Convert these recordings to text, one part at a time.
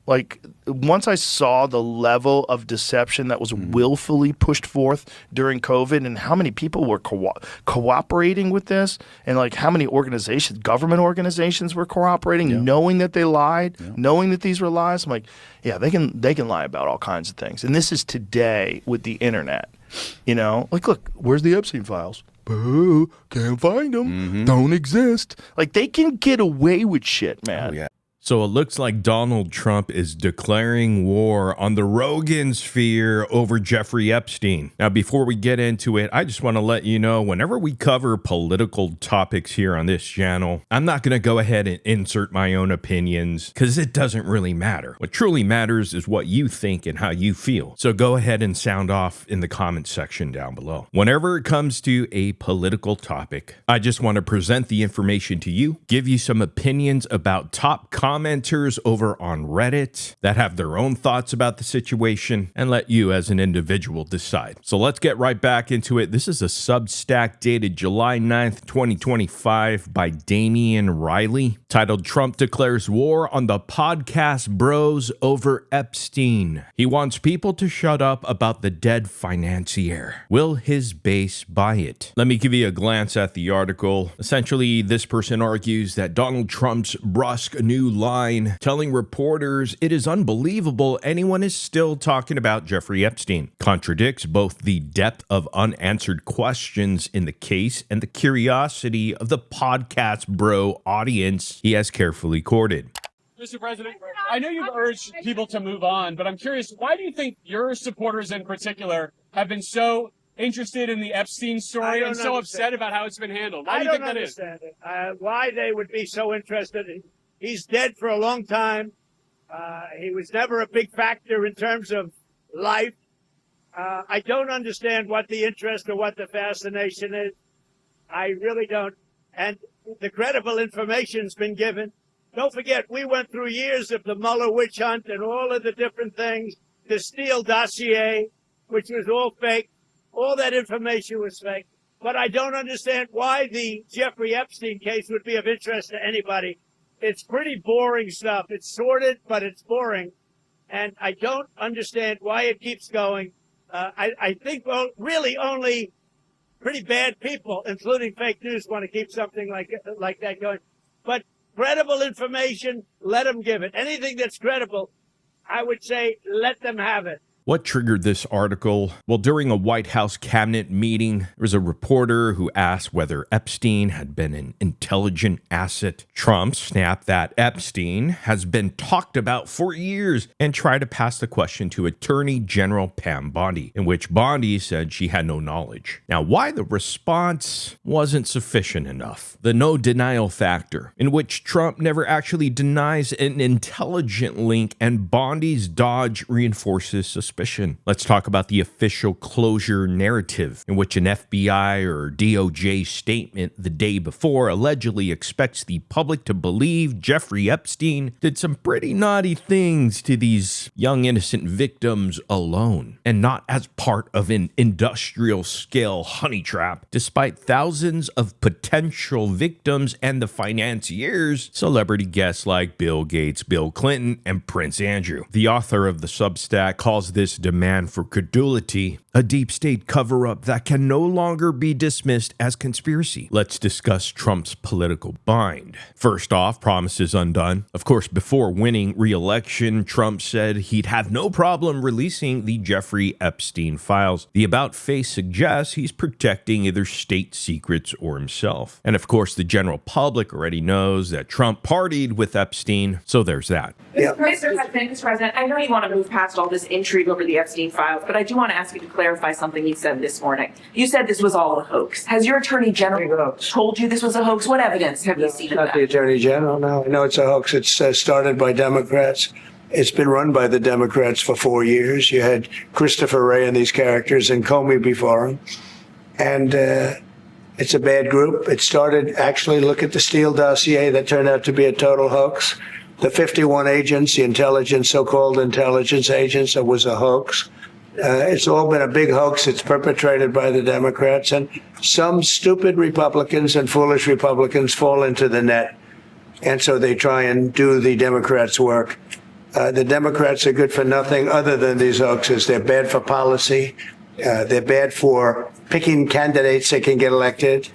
Like, once I saw the level of deception that was willfully pushed forth during COVID and how many people were cooperating with this, and like how many organizations, government organizations were cooperating, knowing that they lied, knowing that these were lies, I'm like, yeah, they can lie about all kinds of things. And this is today with the internet, you know? Like, look, where's the Epstein files? Boo, can't find them, don't exist. Like, they can get away with shit, man. Oh, yeah. So it looks like Donald Trump is declaring war on the Rogan sphere over Jeffrey Epstein. Now, before we get into it, I just want to let you know, whenever we cover political topics here on this channel, I'm not going to go ahead and insert my own opinions because it doesn't really matter. What truly matters is what you think and how you feel. So go ahead and sound off in the comments section down below. Whenever it comes to a political topic, I just want to present the information to you, give you some opinions about top commenters over on Reddit that have their own thoughts about the situation, and let you as an individual decide. So let's get right back into it. This is a Substack dated July 9th, 2025 by Damian Riley, titled "Trump Declares War on the Podcast Bros Over Epstein. He wants people to shut up about the dead financier. Will his base buy it?" Let me give you a glance at the article. Essentially, this person argues that Donald Trump's brusque new line telling reporters it is unbelievable anyone is still talking about Jeffrey Epstein contradicts both the depth of unanswered questions in the case and the curiosity of the podcast bro audience he has carefully courted. Mr. President, I know you've urged people to move on, but I'm curious, why do you think your supporters in particular have been so interested in the Epstein story and so upset about how it's been handled? Why do you think that is? I don't understand it. Why they would be so interested. He's dead for a long time. He was never a big factor in terms of life. I don't understand what the interest or what the fascination is. I really don't. And the credible information's been given. Don't forget, we went through years of the Mueller witch hunt and all of the different things, the Steele dossier, which was all fake. All that information was fake. But I don't understand why the Jeffrey Epstein case would be of interest to anybody. It's pretty boring stuff. It's sordid, but it's boring. And I don't understand why it keeps going. I think, well, really only pretty bad people, including fake news, want to keep something like that going. But credible information, let them give it. Anything that's credible, I would say, let them have it. What triggered this article? Well, during a White House cabinet meeting, there was a reporter who asked whether Epstein had been an intelligent asset. Trump snapped that Epstein has been talked about for years and tried to pass the question to Attorney General Pam Bondi, in which Bondi said she had no knowledge. Now, why the response wasn't sufficient enough? The no denial factor, in which Trump never actually denies an intelligent link, and Bondi's dodge reinforces suspicion. Let's talk about the official closure narrative, in which an FBI or DOJ statement the day before allegedly expects the public to believe Jeffrey Epstein did some pretty naughty things to these young innocent victims alone, and not as part of an industrial scale honey trap, despite thousands of potential victims and the financiers, celebrity guests like Bill Gates, Bill Clinton, and Prince Andrew. The author of the Substack calls this demand for credulity a deep state cover-up that can no longer be dismissed as conspiracy. Let's discuss Trump's political bind. First off, promises undone. Of course, before winning re-election, Trump said he'd have no problem releasing the Jeffrey Epstein files. The about face suggests he's protecting either state secrets or himself. And of course, the general public already knows that Trump partied with Epstein, so there's that. Yeah. Mr. President, I know you want to move past all this intrigue over the Epstein files, but I do want to ask you to clarify something you said this morning. You said this was all a hoax. Has your attorney general told you this was a hoax? What evidence have you seen of that? Not the attorney general, no. I know it's a hoax. It's started by Democrats. It's been run by the Democrats for 4 years. You had Christopher Wray and these characters and Comey before him. And it's a bad group. It started, actually, look at the Steele dossier that turned out to be a total hoax. The 51 agents, the intelligence, so-called intelligence agents, it was a hoax. It's all been a big hoax. It's perpetrated by the Democrats, and some stupid Republicans and foolish Republicans fall into the net. And so they try and do the Democrats' work. The Democrats are good for nothing other than these hoaxes. They're bad for policy. They're bad for picking candidates that can get elected.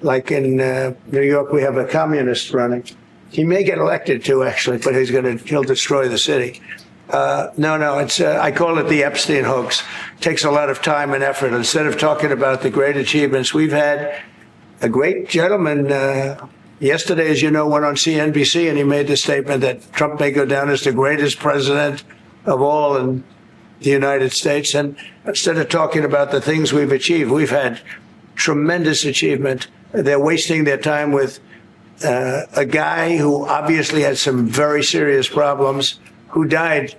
Like in New York, we have a communist running. He may get elected too, actually, but he'll destroy the city. No, it's I call it the Epstein hoax. It takes a lot of time and effort. Instead of talking about the great achievements, we've had a great gentleman yesterday, as you know, went on CNBC and he made the statement that Trump may go down as the greatest president of all in the United States. And instead of talking about the things we've achieved, we've had tremendous achievement. They're wasting their time with a guy who obviously had some very serious problems, who died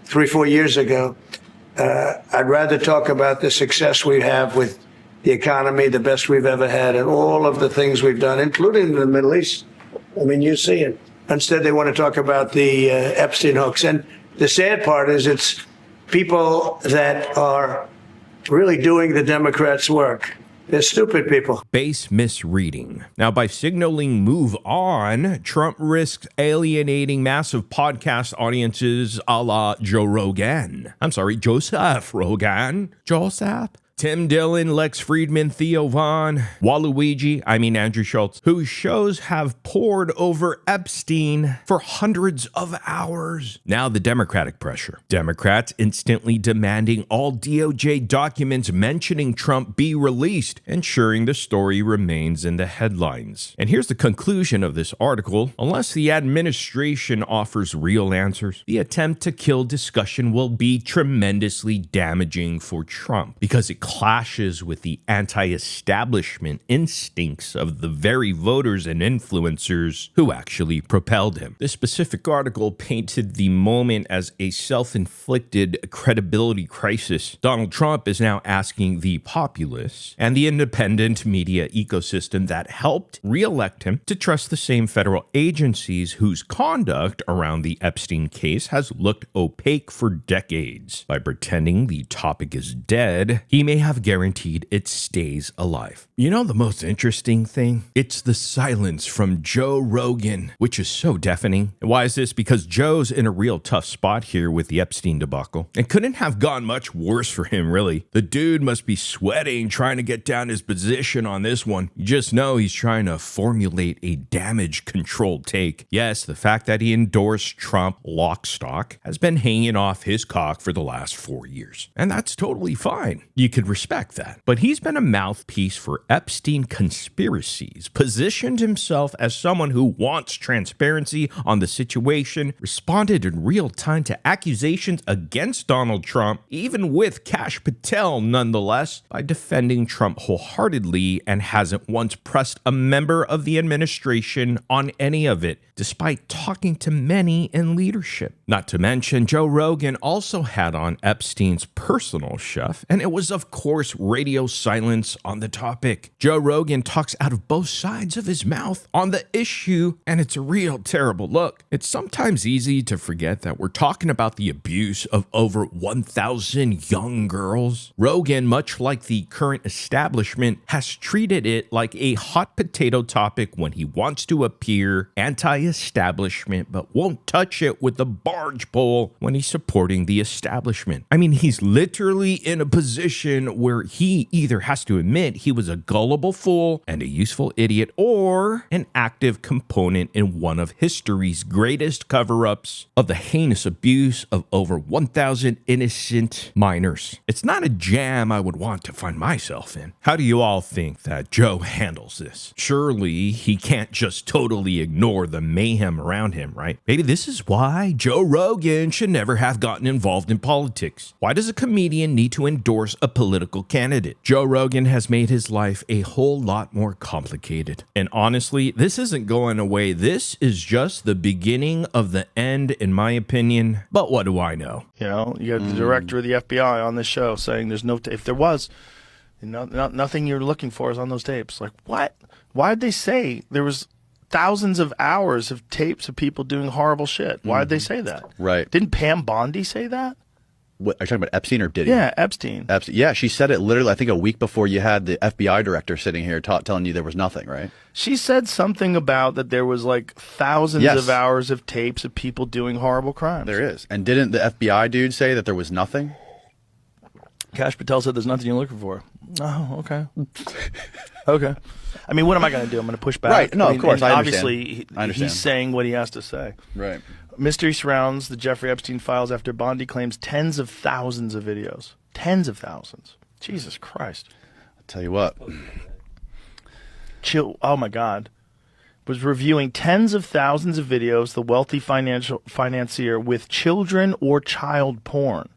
3-4 years ago. I'd rather talk about the success we have with the economy, the best we've ever had, and all of the things we've done, including in the Middle East. I mean, you see it. Instead, they want to talk about the Epstein hoax. And the sad part is it's people that are really doing the Democrats' work. They're stupid people. Base misreading. Now, by signaling move on, Trump risks alienating massive podcast audiences a la Joe Rogan. I'm sorry, Joseph Rogan. Joseph? Tim Dillon, Lex Friedman, Theo Andrew Schulz, whose shows have poured over Epstein for hundreds of hours. Now the Democratic pressure. Democrats instantly demanding all DOJ documents mentioning Trump be released, ensuring the story remains in the headlines. And here's the conclusion of this article. Unless the administration offers real answers, the attempt to kill discussion will be tremendously damaging for Trump because it clashes with the anti-establishment instincts of the very voters and influencers who actually propelled him. This specific article painted the moment as a self-inflicted credibility crisis. Donald Trump is now asking the populace and the independent media ecosystem that helped re-elect him to trust the same federal agencies whose conduct around the Epstein case has looked opaque for decades. By pretending the topic is dead, he may have guaranteed it stays alive. You know the most interesting thing? It's the silence from Joe Rogan, which is so deafening. And why is this? Because Joe's in a real tough spot here with the Epstein debacle. It couldn't have gone much worse for him, really. The dude must be sweating trying to get down his position on this one. You just know he's trying to formulate a damage-controlled take. Yes, the fact that he endorsed Trump lock stock has been hanging off his cock for the last 4 years. And that's totally fine. You could respect that. But he's been a mouthpiece for Epstein conspiracies, positioned himself as someone who wants transparency on the situation, responded in real time to accusations against Donald Trump, even with Kash Patel nonetheless, by defending Trump wholeheartedly, and hasn't once pressed a member of the administration on any of it, despite talking to many in leadership. Not to mention, Joe Rogan also had on Epstein's personal chef, and it was, of course, radio silence on the topic. Joe Rogan talks out of both sides of his mouth on the issue, and it's a real terrible look. It's sometimes easy to forget that we're talking about the abuse of over 1,000 young girls. Rogan, much like the current establishment, has treated it like a hot potato topic when he wants to appear anti-establishment, but won't touch it with a barge pole when he's supporting the establishment. I mean, he's literally in a position where he either has to admit he was a gullible fool and a useful idiot, or an active component in one of history's greatest cover-ups of the heinous abuse of over 1,000 innocent minors. It's not a jam I would want to find myself in. How do you all think that Joe handles this? Surely he can't just totally ignore the mayhem around him, right? Maybe this is why Joe Rogan should never have gotten involved in politics. Why does a comedian need to endorse a political candidate? Joe Rogan has made his life a whole lot more complicated. And honestly, this isn't going away. This is just the beginning of the end, in my opinion. But what do I know? You know, you got the director of the FBI on this show saying there's no, if there was, nothing you're looking for is on those tapes. Like, what? Why'd they say there was thousands of hours of tapes of people doing horrible shit? Why'd they say that? Right. Didn't Pam Bondi say that? What, are you talking about Epstein or Diddy? Yeah, Epstein. Epstein. Yeah, she said it literally, I think, a week before you had the FBI director sitting here telling you there was nothing, right? She said something about that there was like thousands Yes. of hours of tapes of people doing horrible crimes. There is. And didn't the FBI dude say that there was nothing? Cash Patel said there's nothing you're looking for. Oh, okay. Okay. I mean, what am I going to do? I'm going to push back. Right. No, I mean, of course. and I obviously, understand. he's saying what he has to say. Right. Mystery surrounds the Jeffrey Epstein files after Bondi claims tens of thousands of videos. Tens of thousands. Jesus Christ. I'll tell you what. Chill. Oh, my God. Was reviewing tens of thousands of videos, the wealthy financier with children or child porn.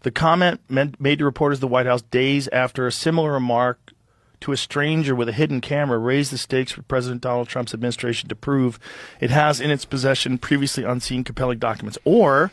The comment made to reporters at the White House days after a similar remark to a stranger with a hidden camera raised the stakes for President Donald Trump's administration to prove it has in its possession previously unseen compelling documents, or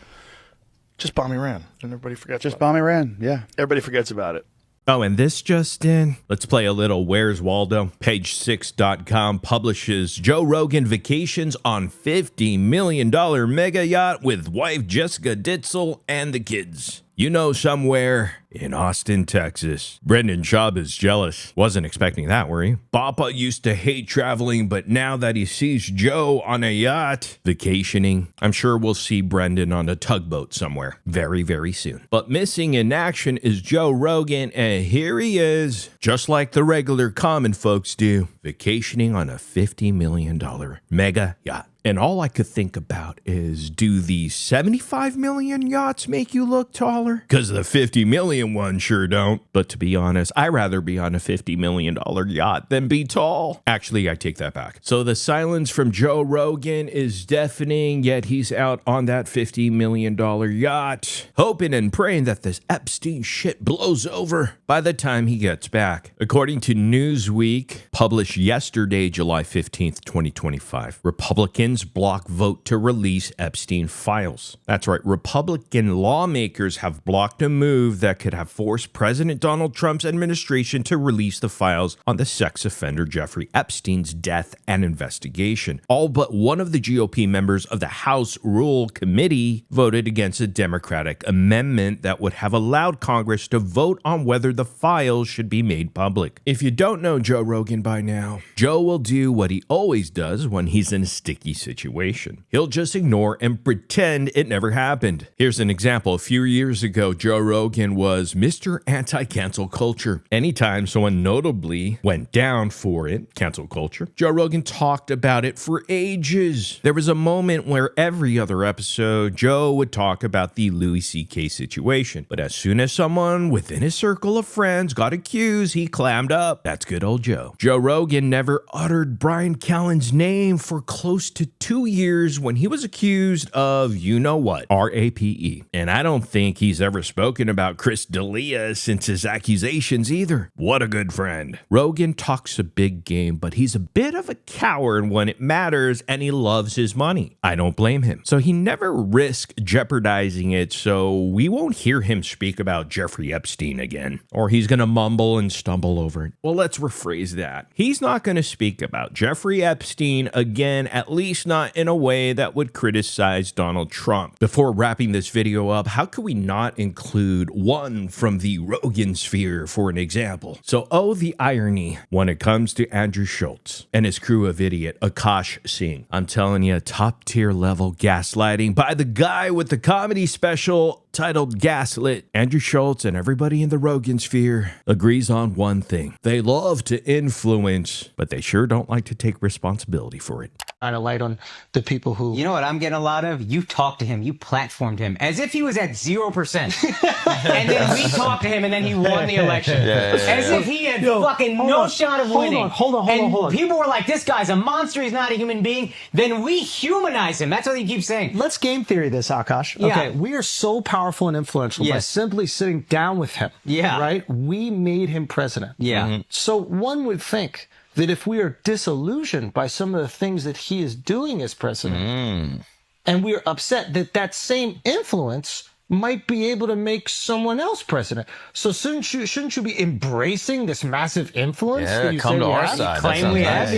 just bomb Iran and everybody forgets. Just bomb Iran, yeah. Everybody forgets about it. Oh, and this just in. Let's play a little Where's Waldo. Page6.com publishes Joe Rogan vacations on $50 million mega yacht with wife Jessica Ditzel and the kids. You know, somewhere in Austin, Texas. Brendan Schaub is jealous. Wasn't expecting that, were you? Papa used to hate traveling, but now that he sees Joe on a yacht vacationing, I'm sure we'll see Brendan on a tugboat somewhere very, very soon. But missing in action is Joe Rogan, and here he is, just like the regular common folks do, vacationing on a $50 million mega yacht. And all I could think about is, do the 75 million yachts make you look taller? Because the 50 million ones sure don't. But to be honest, I'd rather be on a $50 million yacht than be tall. Actually, I take that back. So the silence from Joe Rogan is deafening, yet he's out on that $50 million yacht, hoping and praying that this Epstein shit blows over by the time he gets back. According to Newsweek, published yesterday, July 15th, 2025, Republicans block vote to release Epstein files. That's right, Republican lawmakers have blocked a move that could have forced President Donald Trump's administration to release the files on the sex offender Jeffrey Epstein's death and investigation. All but one of the GOP members of the House Rule Committee voted against a Democratic amendment that would have allowed Congress to vote on whether the files should be made public. If you don't know Joe Rogan by now, Joe will do what he always does when he's in a sticky situation. He'll just ignore and pretend it never happened. Here's an example. A few years ago, Joe Rogan was Mr. Anti-Cancel Culture. Anytime someone notably went down for it, cancel culture, Joe Rogan talked about it for ages. There was a moment where every other episode, Joe would talk about the Louis C.K. situation. But as soon as someone within his circle of friends got accused, he clammed up. That's good old Joe. Joe Rogan never uttered Brian Callen's name for close to 2 years when he was accused of, you know what, RAPE. And I don't think he's ever spoken about Chris D'Elia since his accusations either. What a good friend. Rogan talks a big game, but he's a bit of a coward when it matters, and he loves his money. I don't blame him. So he never risked jeopardizing it, so we won't hear him speak about Jeffrey Epstein again. Or he's going to mumble and stumble over it. Well, let's rephrase that. He's not going to speak about Jeffrey Epstein again, at least not in a way that would criticize Donald Trump. Before wrapping this video up, how could we not include one from the Rogan sphere for an example? So, oh, the irony when it comes to Andrew Schulz and his crew of idiot Akash Singh. I'm telling you, top tier level gaslighting by the guy with the comedy special titled Gaslit. Andrew Schulz and everybody in the Rogan sphere agrees on one thing. They love to influence, but they sure don't like to take responsibility for it. Shine a light on the people who... You know what I'm getting a lot of? You talked to him, you platformed him, as if he was at 0%. And then we talked to him, and then he won the election. As if he had fucking no shot of winning. Hold on. People were like, this guy's a monster, he's not a human being. Then we humanize him. That's what he keeps saying. Let's game theory this, Akash. Yeah. Okay, we are so powerful and influential by simply sitting down with him. Yeah. Right? We made him president. Yeah. So one would think that if we are disillusioned by some of the things that he is doing as president, and we're upset that that same influence might be able to make someone else president. So shouldn't you be embracing this massive influence? Yeah, come to our side. Claim we have,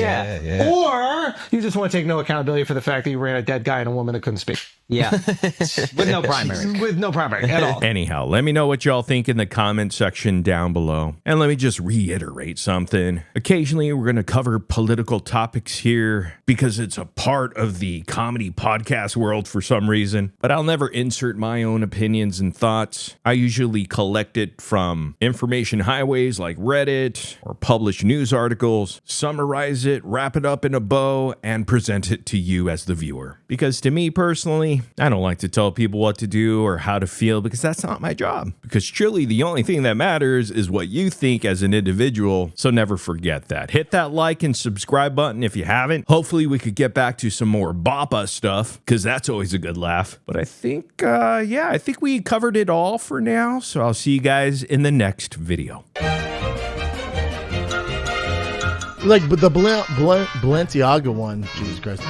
Or you just want to take no accountability for the fact that you ran a dead guy and a woman that couldn't speak. Yeah. With no primary. With no primary at all. Anyhow, let me know what y'all think in the comment section down below. And let me just reiterate something. Occasionally, we're going to cover political topics here because it's a part of the comedy podcast world for some reason. But I'll never insert my own opinions and thoughts. I usually collect it from information highways like Reddit or published news articles, summarize it, wrap it up in a bow, and present it to you as the viewer. Because to me personally, I don't like to tell people what to do or how to feel because that's not my job. Because truly the only thing that matters is what you think as an individual. So never forget that. Hit that like and subscribe button if you haven't. Hopefully we could get back to some more Bappa stuff because that's always a good laugh. But I think, I think we covered it all for now. So I'll see you guys in the next video. Like, but the Balenciaga one, Jesus Christ.